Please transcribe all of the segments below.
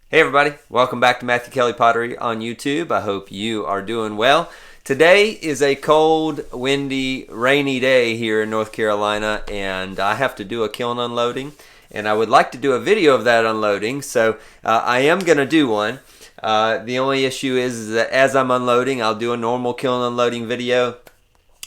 Hey everybody, welcome back to Matthew Kelly Pottery on YouTube. I hope you are doing well. Today is a cold, windy, rainy day here in North Carolina, and I have to do a kiln unloading, and I would like to do a video of that unloading, so I am going to do one. The only issue is that as I'm unloading, I'll do a normal kiln unloading video,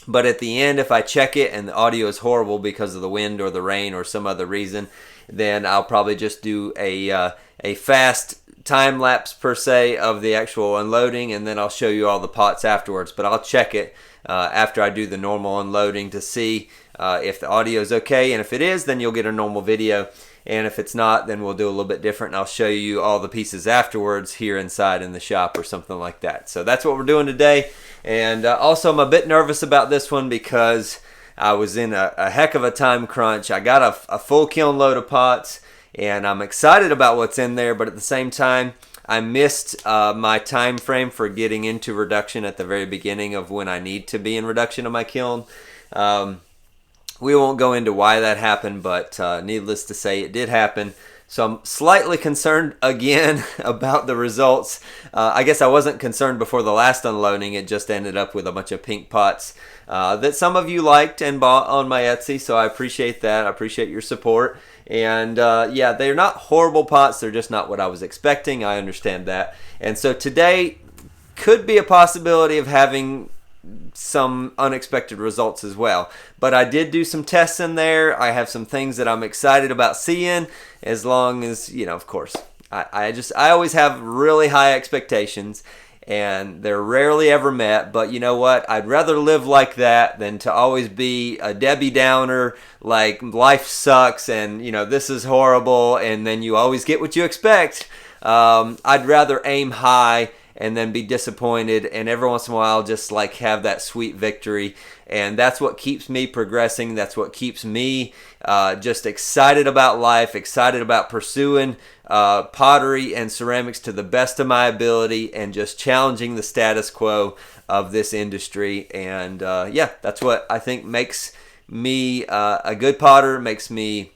but at the end, if I check it and the audio is horrible because of the wind or the rain or some other reason, then I'll probably just do a fast time lapse per se of the actual unloading, and then I'll show you all the pots afterwards. But I'll check it after I do the normal unloading to see if the audio is okay, and if it is, then you'll get a normal video, and if it's not, then we'll do a little bit different, and I'll show you all the pieces afterwards here inside in the shop or something like that. So that's what we're doing today. And also, I'm a bit nervous about this one because I was in a heck of a time crunch. I got a full kiln load of pots, and I'm excited about what's in there, but at the same time, I missed my time frame for getting into reduction at the very beginning of when I need to be in reduction of my kiln. We won't go into why that happened, but needless to say, it did happen. So I'm slightly concerned again about the results. I guess I wasn't concerned before the last unloading. It just ended up with a bunch of pink pots that some of you liked and bought on my Etsy, so I appreciate that. I appreciate your support. And yeah, they're not horrible pots. They're just not what I was expecting. I understand that. And so today could be a possibility of having some unexpected results as well. But I did do some tests in there. I have some things that I'm excited about seeing, as long as, you know, of course, I always have really high expectations, and they're rarely ever met. But you know what? I'd rather live like that than to always be a Debbie Downer, like life sucks and, you know, this is horrible, and then you always get what you expect. I'd rather aim high and then be disappointed, and every once in a while just like have that sweet victory. And that's what keeps me progressing. That's what keeps me just excited about life, excited about pursuing pottery and ceramics to the best of my ability, and just challenging the status quo of this industry. And yeah, that's what I think makes me a good potter, makes me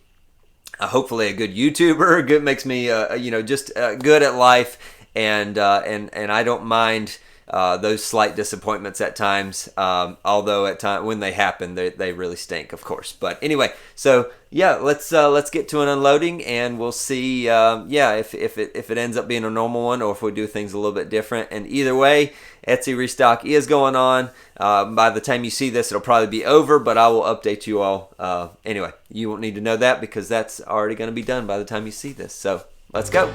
hopefully a good YouTuber, makes me you know, just good at life. And I don't mind those slight disappointments at times, although at times when they happen, they really stink, of course. But anyway, so yeah, let's get to an unloading, and we'll see. Yeah, if it ends up being a normal one, or if we do things a little bit different. And either way, Etsy restock is going on. By the time you see this, it'll probably be over, but I will update you all. Anyway, you won't need to know that because that's already going to be done by the time you see this. So let's go.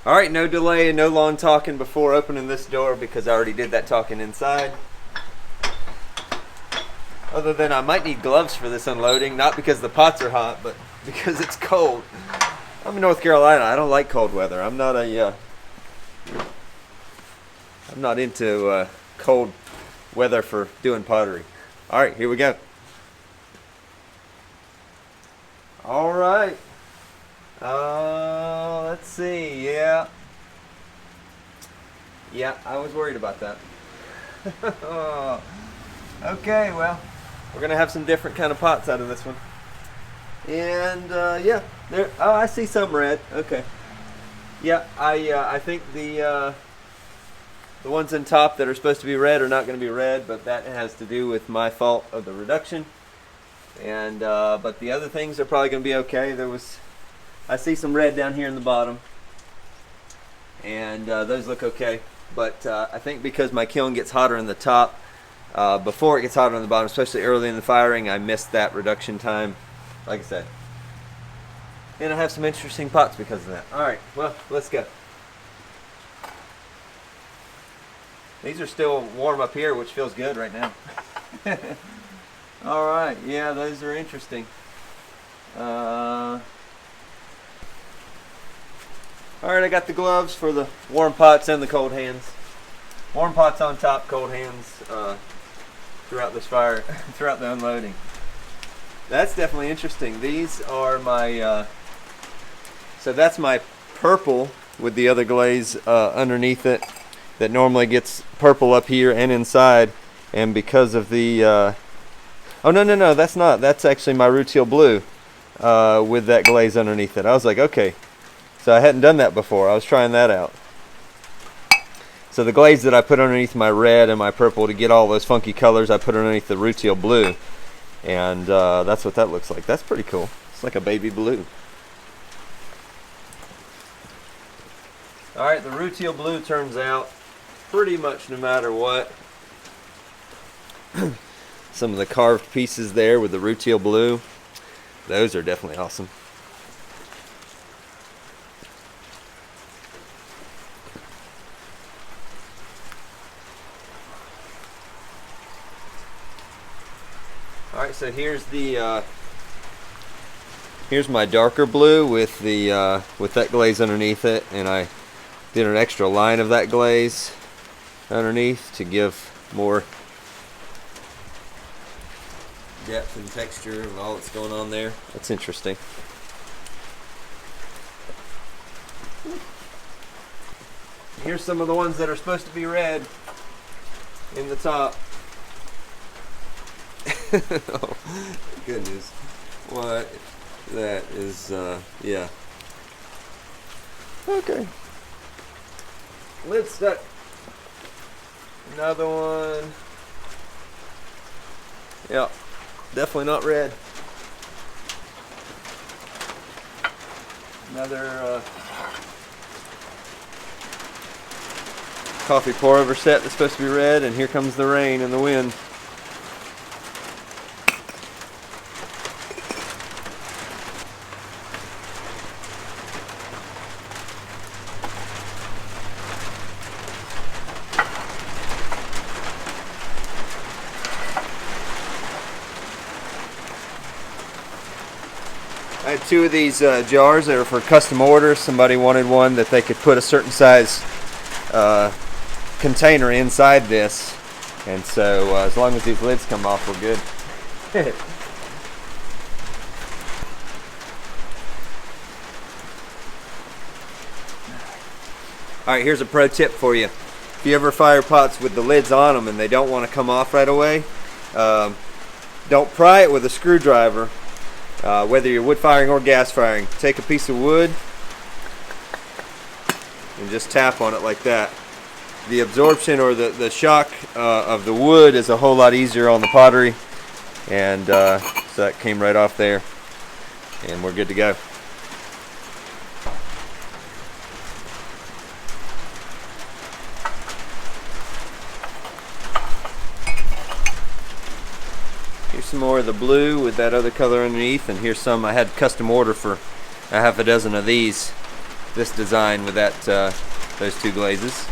All right, no delay and no long talking before opening this door, because I already did that talking inside. Other than I might need gloves for this unloading, not because the pots are hot, but because it's cold. I'm in North Carolina. I don't like cold weather. I'm not into cold weather for doing pottery. All right, here we go. All right. Let's see. Yeah, I was worried about that. Okay, well, we're gonna have some different kind of pots out of this one. And yeah, there. Oh, I see some red. Okay. Yeah, I think the ones in top that are supposed to be red are not going to be red, but that has to do with my fault of the reduction. And but the other things are probably going to be okay. I see some red down here in the bottom, and those look okay. But I think because my kiln gets hotter in the top before it gets hotter on the bottom, especially early in the firing, I missed that reduction time, like I said. And I have some interesting pots because of that. All right, well, let's go. These are still warm up here, which feels good right now. All right, yeah, those are interesting. All right, I got the gloves for the warm pots and the cold hands. Warm pots on top, cold hands throughout this fire, throughout the unloading. That's definitely interesting. These are my, so that's my purple with the other glaze underneath it that normally gets purple up here and inside. And because of the, oh no, that's not. That's actually my rutile blue with that glaze underneath it. I was like, okay. So I hadn't done that before. I was trying that out. So the glaze that I put underneath my red and my purple to get all those funky colors, I put underneath the rutile blue. And that's what that looks like. That's pretty cool. It's like a baby blue. Alright, the rutile blue turns out pretty much no matter what. Some of the carved pieces there with the rutile blue, those are definitely awesome. Alright, so here's the here's my darker blue with the with that glaze underneath it, and I did an extra line of that glaze underneath to give more depth and texture of all that's going on there. That's interesting. Here's some of the ones that are supposed to be red in the top. Oh, goodness. What? That is, yeah. Okay. Lid stuck. Another one. Yeah, definitely not red. Another coffee pour over set that's supposed to be red, and here comes the rain and the wind. I had two of these jars that were for custom orders. Somebody wanted one that they could put a certain size container inside this, and so as long as these lids come off, we're good. Alright, here's a pro tip for you. If you ever fire pots with the lids on them and they don't want to come off right away, don't pry it with a screwdriver. Whether you're wood firing or gas firing, take a piece of wood and just tap on it like that. The absorption or the shock of the wood is a whole lot easier on the pottery, and so that came right off there, and we're good to go. Here's some more of the blue with that other color underneath, and here's some I had custom order for a half a dozen of these, this design with that those two glazes.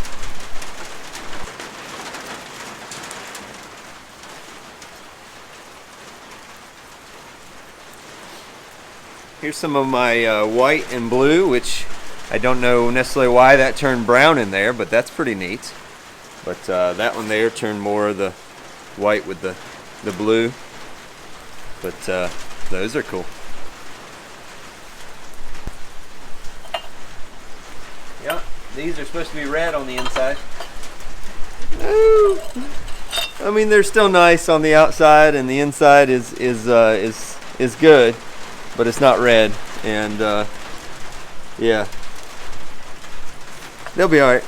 Here's some of my white and blue, which I don't know necessarily why that turned brown in there, but that's pretty neat. But that one there turned more of the white with the blue. But those are cool. Yep, these are supposed to be red on the inside. I mean, they're still nice on the outside, and the inside is good, but it's not red. And yeah, they'll be all right.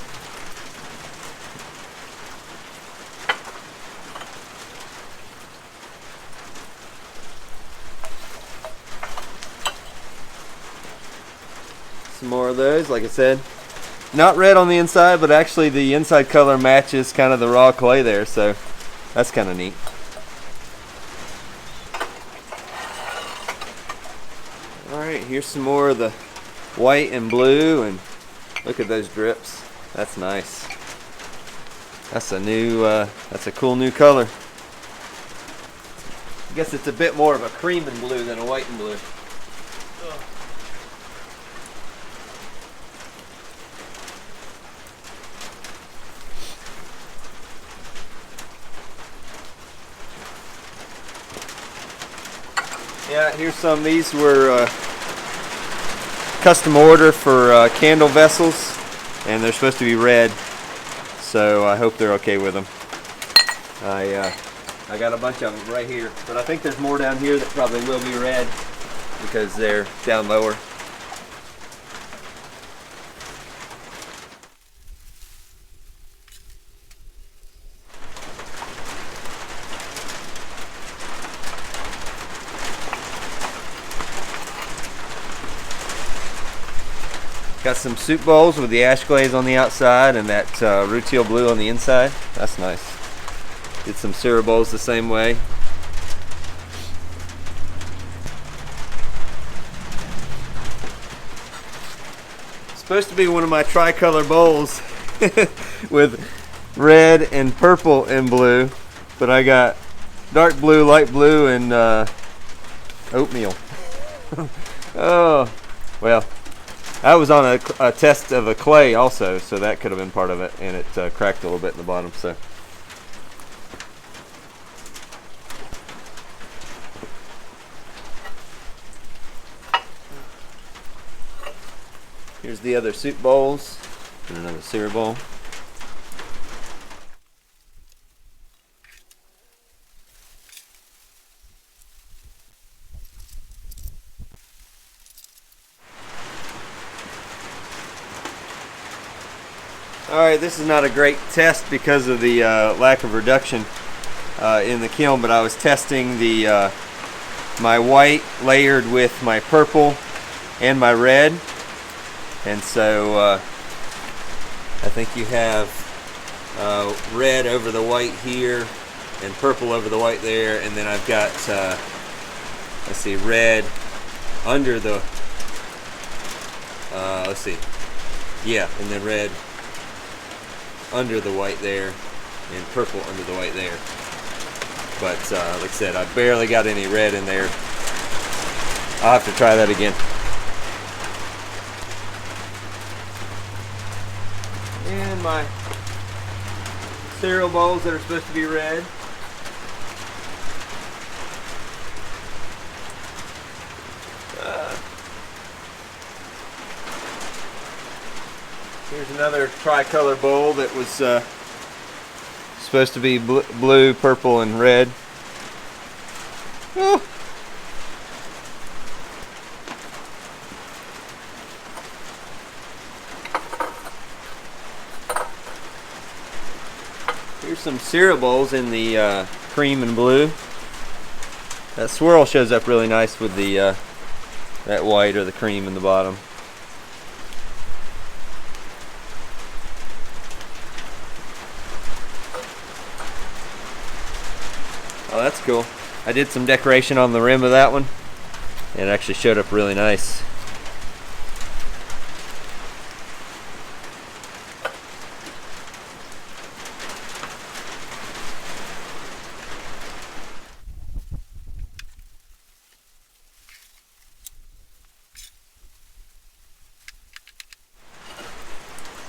Some more of those, like I said, not red on the inside, but actually the inside color matches kind of the raw clay there, so that's kind of neat. Alright, here's some more of the white and blue, and look at those drips. That's nice. That's a new, that's a cool new color. I guess it's a bit more of a cream and blue than a white and blue. Yeah, here's some. These were custom order for candle vessels, and they're supposed to be red, so I hope they're okay with them. I got a bunch of them right here, but I think there's more down here that probably will be red because they're down lower. Got some soup bowls with the ash glaze on the outside and that rutile blue on the inside. That's nice. Did some cereal bowls the same way. Supposed to be one of my tricolor bowls with red and purple and blue, but I got dark blue, light blue, and oatmeal. Oh, well. I was on a test of a clay also, so that could have been part of it, and it cracked a little bit in the bottom. So, here's the other soup bowls and another cereal bowl. Alright, this is not a great test because of the lack of reduction in the kiln, but I was testing the my white layered with my purple and my red, and so I think you have red over the white here and purple over the white there, and then I've got let's see, red under the let's see, yeah, and then red under the white there and purple under the white there. But like I said, I barely got any red in there. I'll have to try that again. And my cereal bowls that are supposed to be red. Here's another tricolor bowl that was supposed to be blue, purple, and red. Oh. Here's some cereal bowls in the cream and blue. That swirl shows up really nice with the that white or the cream in the bottom. Oh, that's cool. I did some decoration on the rim of that one, and it actually showed up really nice.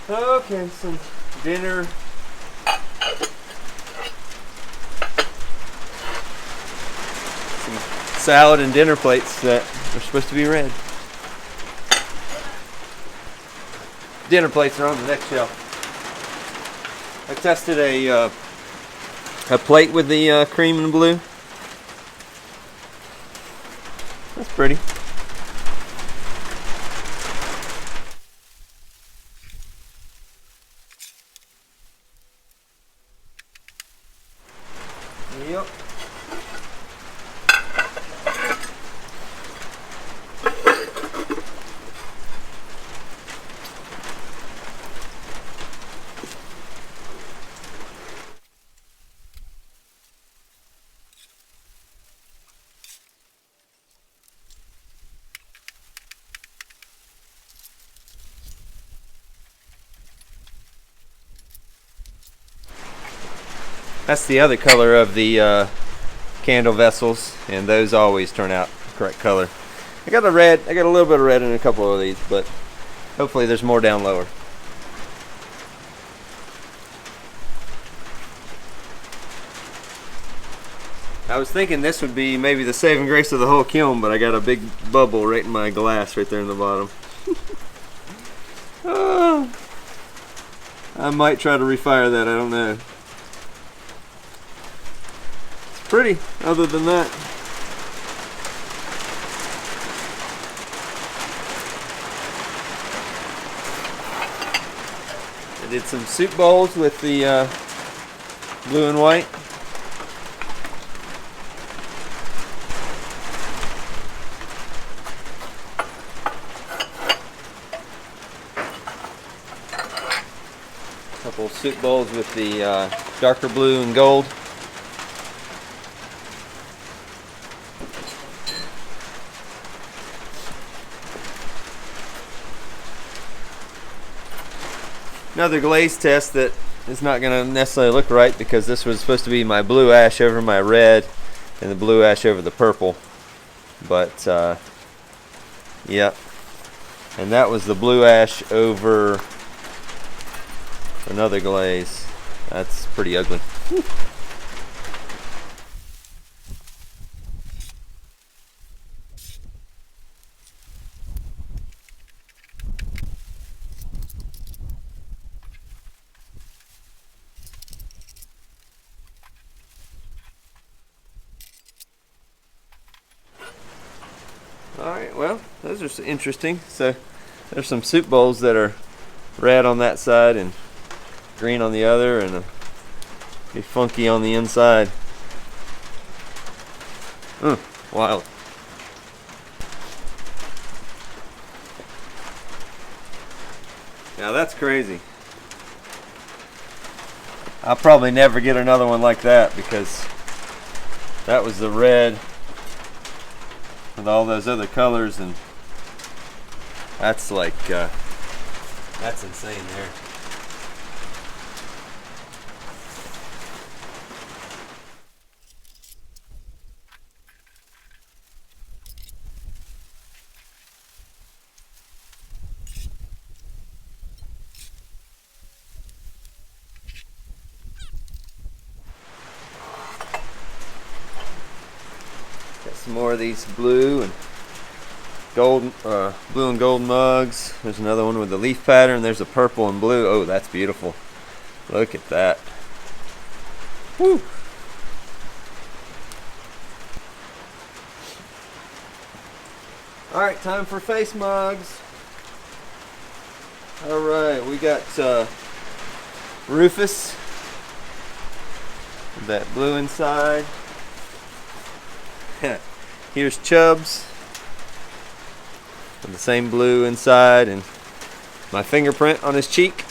Okay, some dinner. Salad and dinner plates that are supposed to be red. Dinner plates are on the next shelf. I tested a plate with the cream and blue. That's pretty. Yep. That's the other color of the candle vessels, and those always turn out the correct color. I got a red. I got a little bit of red in a couple of these, but hopefully there's more down lower. I was thinking this would be maybe the saving grace of the whole kiln, but I got a big bubble right in my glass right there in the bottom. Oh, I might try to refire that, I don't know. It's pretty, other than that. I did some soup bowls with the blue and white. Couple soup bowls with the darker blue and gold. Another glaze test that is not going to necessarily look right, because this was supposed to be my blue ash over my red and the blue ash over the purple, but yep, and that was the blue ash over another glaze. That's pretty ugly. Alright, well, those are interesting. So there's some soup bowls that are red on that side and green on the other, and be funky on the inside. Wild. Now that's crazy. I'll probably never get another one like that, because that was the red with all those other colors, and that's like that's insane there. Got some more of these blue and gold, blue and gold mugs. There's another one with the leaf pattern. There's a purple and blue. Oh, that's beautiful. Look at that. Woo! Alright, time for face mugs. Alright, we got Rufus with that blue inside. Here's Chubbs with the same blue inside, and my fingerprint on his cheek.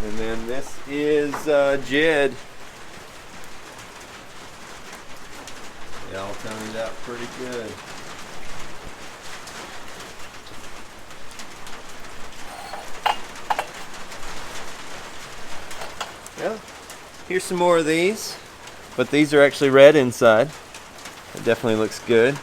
And then this is Jed. It all turned out pretty good. Well, here's some more of these, but these are actually red inside. It definitely looks good.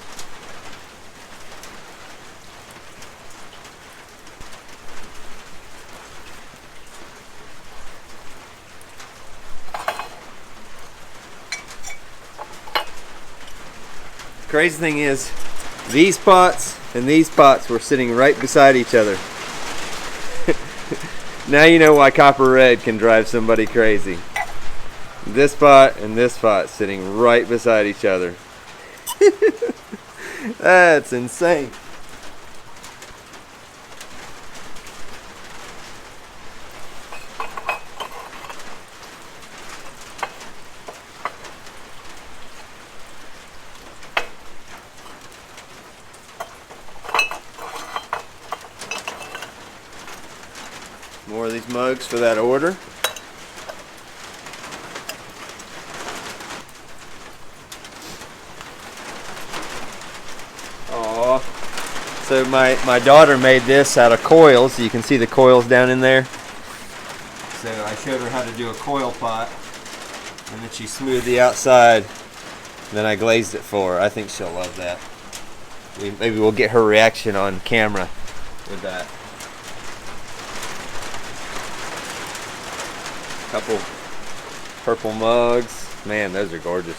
Crazy thing is, these pots and these pots were sitting right beside each other. Now you know why copper red can drive somebody crazy. This pot and this pot sitting right beside each other. That's insane. More of these mugs for that order. Aww. So my daughter made this out of coils. You can see the coils down in there. So I showed her how to do a coil pot, and then she smoothed the outside, and then I glazed it for her. I think she'll love that. Maybe we'll get her reaction on camera with that. Couple purple mugs. Man, those are gorgeous.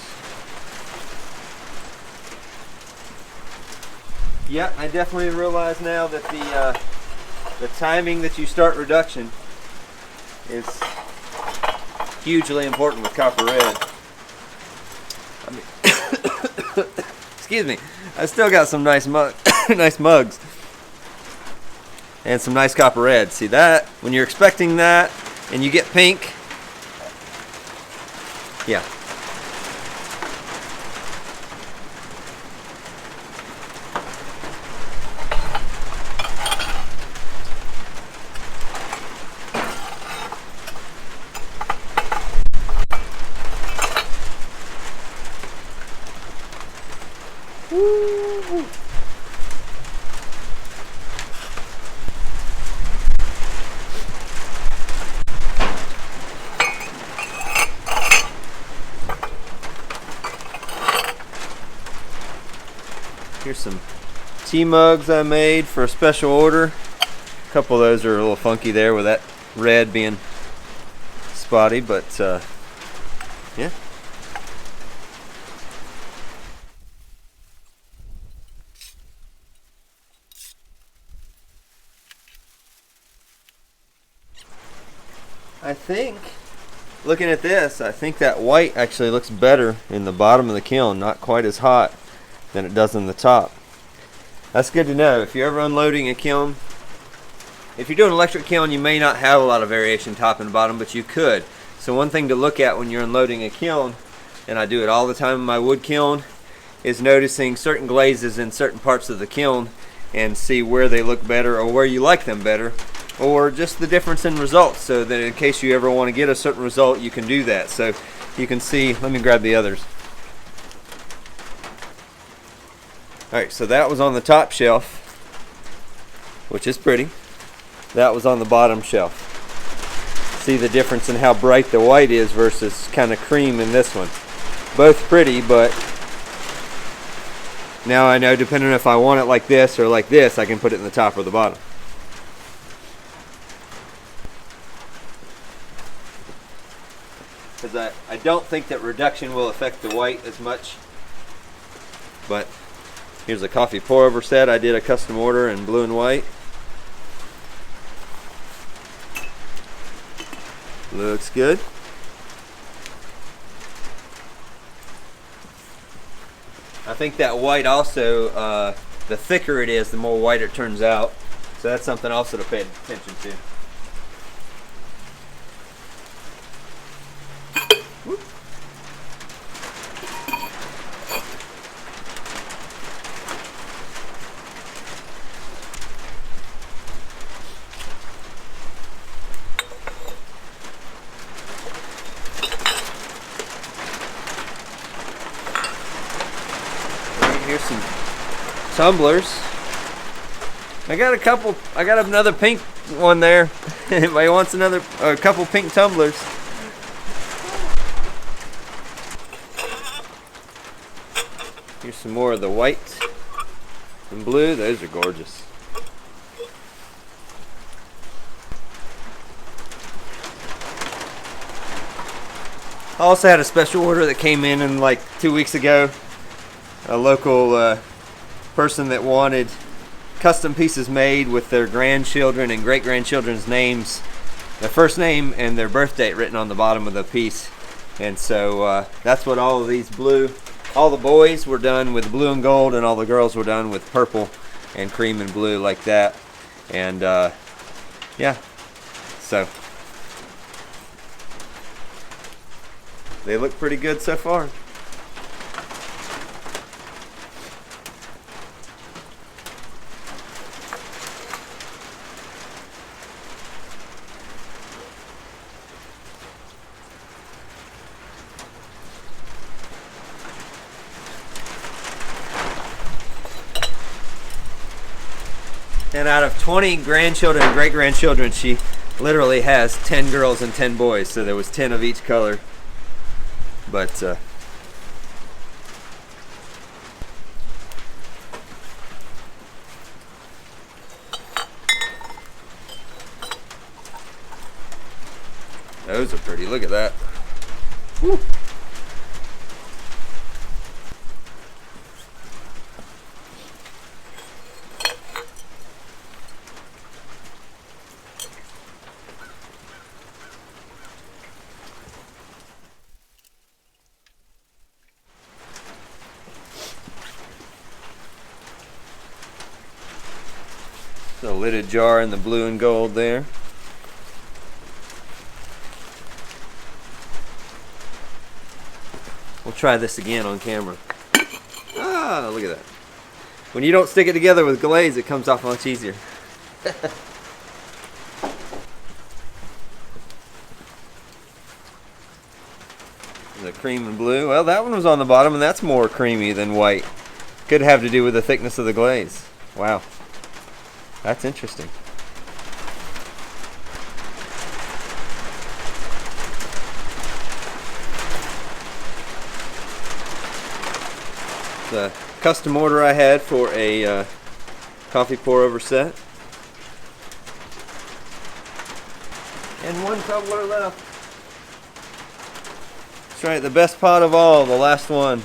Yeah, I definitely realize now that the timing that you start reduction is hugely important with copper red. I mean, excuse me. I still got some nice nice mugs and some nice copper red. See that? When you're expecting that and you get pink, yeah. Woo. Here's some tea mugs I made for a special order. A couple of those are a little funky there with that red being spotty, but yeah. I think, looking at this, I think that white actually looks better in the bottom of the kiln, not quite as hot than it does in the top. That's good to know. If you're ever unloading a kiln, if you're doing an electric kiln, you may not have a lot of variation top and bottom, but you could. So one thing to look at when you're unloading a kiln, and I do it all the time in my wood kiln, is noticing certain glazes in certain parts of the kiln and see where they look better or where you like them better, or just the difference in results, so that in case you ever want to get a certain result, you can do that. So you can see, let me grab the others. Alright, so that was on the top shelf, which is pretty. That was on the bottom shelf. See the difference in how bright the white is versus kind of cream in this one. Both pretty, but now I know, depending on if I want it like this or like this, I can put it in the top or the bottom. Because I don't think that reduction will affect the white as much. But here's a coffee pour over set. I did a custom order in blue and white. Looks good. I think that white also, the thicker it is, the more white it turns out. So that's something also to pay attention to. Here's some tumblers. I got another pink one there. Anybody wants a couple pink tumblers? Here's some more of the white and blue. Those are gorgeous. I also had a special order that came in like 2 weeks ago. A local person that wanted custom pieces made with their grandchildren and great-grandchildren's names, their first name and their birth date written on the bottom of the piece. And so that's what all of these blue, all the boys were done with blue and gold, and all the girls were done with purple and cream and blue like that. And yeah, so they look pretty good so far. And out of 20 grandchildren and great-grandchildren, she literally has 10 girls and 10 boys, so there was 10 of each color. But those are pretty. Look at that. Woo. The lidded jar in the blue and gold there. We'll try this again on camera. Ah, look at that. When you don't stick it together with glaze, it comes off much easier. The cream and blue. Well, that one was on the bottom, and that's more creamy than white. Could have to do with the thickness of the glaze. Wow. That's interesting. The custom order I had for a coffee pour over set. And one tumbler left. That's right, the best pot of all, the last one.